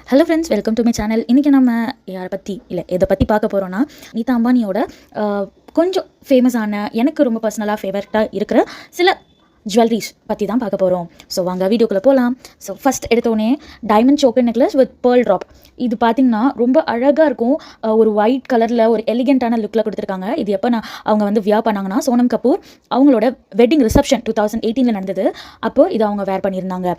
Hello friends, welcome to my channel. இன்றைக்கி நம்ம யாரை பற்றி எதை பற்றி பார்க்க போகிறோன்னா, நீதா அம்பானியோட கொஞ்சம் ஃபேமஸான, எனக்கு ரொம்ப பர்சனலாக ஃபேவரட்டாக இருக்கிற சில ஜுவல்லரிஸ் பற்றி தான் பார்க்க போகிறோம். ஸோ வாங்க வீடியோக்குள்ளே போகலாம். ஸோ ஃபஸ்ட் எடுத்தோடனே diamond choker necklace with pearl drop. இது பார்த்திங்கன்னா ரொம்ப அழகாக இருக்கும். ஒரு ஒயிட் கலரில் ஒரு எலிகென்ட்டான லுக்கில் கொடுத்துருக்காங்க. இது எப்போ அவங்க வந்து வியர் பண்ணாங்கன்னா, சோனம் கபூர் அவங்களோட வெட்டிங் ரிசப்ஷன் 2018 நடந்தது. அப்போது இதை அவங்க வேர் பண்ணியிருந்தாங்க.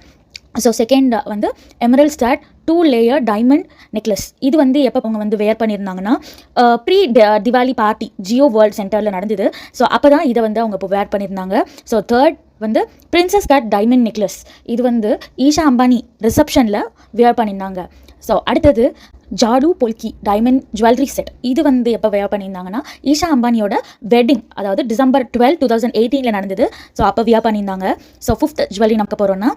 ஸோ செகண்ட் வந்து emerald start 2 layer diamond necklace. இது வந்து எப்போ அவங்க வந்து வேர் பண்ணியிருந்தாங்கன்னா, pre Diwali party Jio world சென்டரில் நடந்தது. ஸோ அப்போ தான் இதை வந்து அவங்க இப்போ வேர் பண்ணியிருந்தாங்க. ஸோ தேர்ட் வந்து பிரின்சஸ் கட் டைமண்ட் நெக்லஸ். இது வந்து ஈஷா அம்பானி ரிசப்ஷனில் வேர் பண்ணியிருந்தாங்க. ஸோ அடுத்தது ஜாடு பொல்கி டைமண்ட் ஜுவல்லரி செட். இது வந்து எப்போ வேர் பண்ணியிருந்தாங்கன்னா, ஈஷா அம்பானியோட வெட்டிங், அதாவது December 12, 2018 நடந்தது. ஸோ அப்போ வேர் பண்ணியிருந்தாங்க. ஸோ ஃபிஃப்த் ஜுவல்லரி நமக்கு போகிறோன்னா,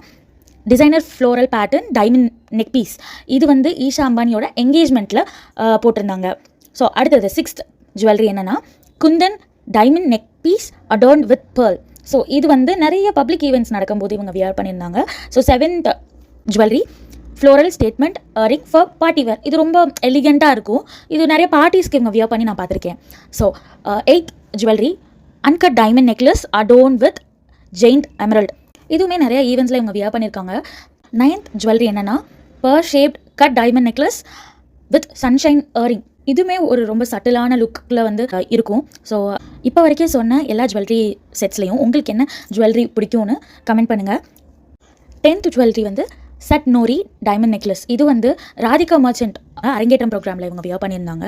designer floral pattern diamond neck piece. இது வந்து ஈஷா அம்பானியோட என்கேஜ்மெண்ட்டில் போட்டிருந்தாங்க. ஸோ அடுத்தது சிக்ஸ்த் ஜுவல்லரி என்னென்னா, kundan diamond neck piece adorned with pearl. So இது வந்து நிறைய பப்ளிக் ஈவெண்ட்ஸ் நடக்கும்போது இவங்க வியர் பண்ணியிருந்தாங்க. So seventh jewellery floral statement ring for party wear. இது ரொம்ப எலிகெண்ட்டாக இருக்கும். இது நிறைய பார்ட்டிஸ்க்கு இவங்க வியர் பண்ணி நான் பார்த்துருக்கேன். So eighth jewellery uncut diamond necklace adorn with giant emerald. இதுவுமே நிறைய ஈவெண்ட்ஸில் இவங்க வியர் பண்ணியிருக்காங்க. நைன்த் ஜுவல்லரி என்னென்னா, pear shaped cut diamond necklace with sunshine earring. இதுவுமே ஒரு ரொம்ப சட்டிலான லுக்கில் வந்து இருக்கும். ஸோ இப்போ வரைக்கும் சொன்ன எல்லா ஜுவல்லரி செட்ஸ்லேயும் உங்களுக்கு என்ன ஜுவல்லரி பிடிக்கும்னு கமெண்ட் பண்ணுங்கள். 10th ஜுவல்லரி வந்து சட் நோரி டைமண்ட் நெக்லஸ். இது வந்து ராதிகா மர்ச்சன்ட் அரங்கேற்றம் ப்ரோக்ராமில் இவங்க வியர் பண்ணியிருந்தாங்க.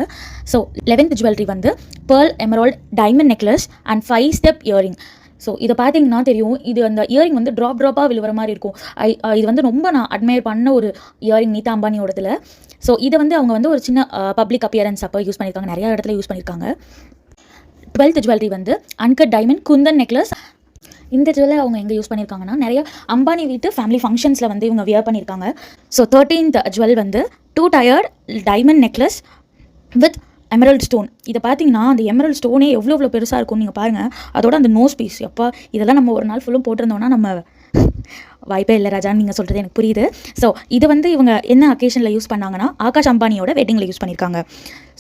ஸோ 11th ஜுவல்லரி வந்து pearl emerald diamond necklace and 5 step earring. So இதை பார்த்தீங்கன்னா தெரியும், இது அந்த இயரிங் வந்து ட்ராப்பாக விழுவர மாதிரி இருக்கும். இது வந்து ரொம்ப நான் அட்மையர் பண்ண ஒரு இயரிங் நீதா அம்பானியோடதில். ஸோ இதை வந்து அவங்க வந்து ஒரு சின்ன பப்ளிக் அப்பியரன்ஸ் அப்போ யூஸ் பண்ணியிருக்காங்க, நிறைய இடத்துல யூஸ் பண்ணியிருக்காங்க. 12th ஜுவல்லரி வந்து அன்கட் டைமண்ட் குந்தன் நெக்லஸ். இந்த ஜுவல்லை அவங்க எங்கே யூஸ் பண்ணியிருக்காங்கன்னா, நிறைய அம்பானி வீட்டு ஃபேமிலி ஃபங்க்ஷன்ஸில் வந்து இவங்க வியர் பண்ணியிருக்காங்க. ஸோ 13th ஜுவல் வந்து 2 tired diamond necklace with emerald stone. இதை பார்த்தீங்கன்னா அந்த எமரல்ட் ஸ்டோனே எவ்வளோ பெருசாக இருக்கும்னு நீங்கள் பாருங்கள். அதோட அந்த நோஸ் பீஸ், எப்போ இதெல்லாம் நம்ம ஒரு நாள் ஃபுல்லும் போட்டிருந்தோன்னா நம்ம வாய்ப்பே இல்லை ராஜான்னு நீங்கள் சொல்கிறது எனக்கு புரியுது. ஸோ இது வந்து இவங்க என்ன அக்கேஷனில் யூஸ் பண்ணாங்கன்னா, ஆகாஷ் அம்பானியோட வெட்டிங்கில் யூஸ் பண்ணியிருக்காங்க.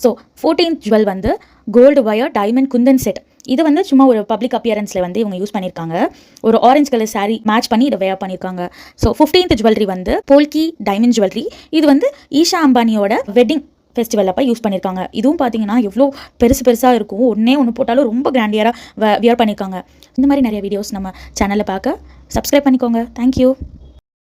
ஸோ 14th ஜுவல் வந்து gold wire diamond kundan set. இது வந்து சும்மா ஒரு பப்ளிக் அப்பியரன்ஸில் வந்து இவங்க யூஸ் பண்ணியிருக்காங்க. ஒரு ஆரஞ்ச் கலர் சாரீ மேட்ச் பண்ணி இதை வேர் பண்ணியிருக்காங்க. ஸோ 15th ஜுவல்லரி வந்து போல்கி டைமண்ட் ஜுவல்லரி. இது வந்து ஈஷா அம்பானியோட வெட்டிங் ஃபெஸ்டிவல் அப்போ யூஸ் பண்ணியிருக்காங்க. இதுவும் பார்த்தீங்கன்னா எவ்வளோ பெருசாக இருக்கும். ஒன்று போட்டாலும் ரொம்ப கிராண்டியராக வியர் பண்ணியிருக்காங்க. இந்த மாதிரி நிறைய வீடியோஸ் நம்ம சேனலில் பார்க்க சப்ஸ்கிரைப் பண்ணிக்கோங்க. தேங்க்யூ.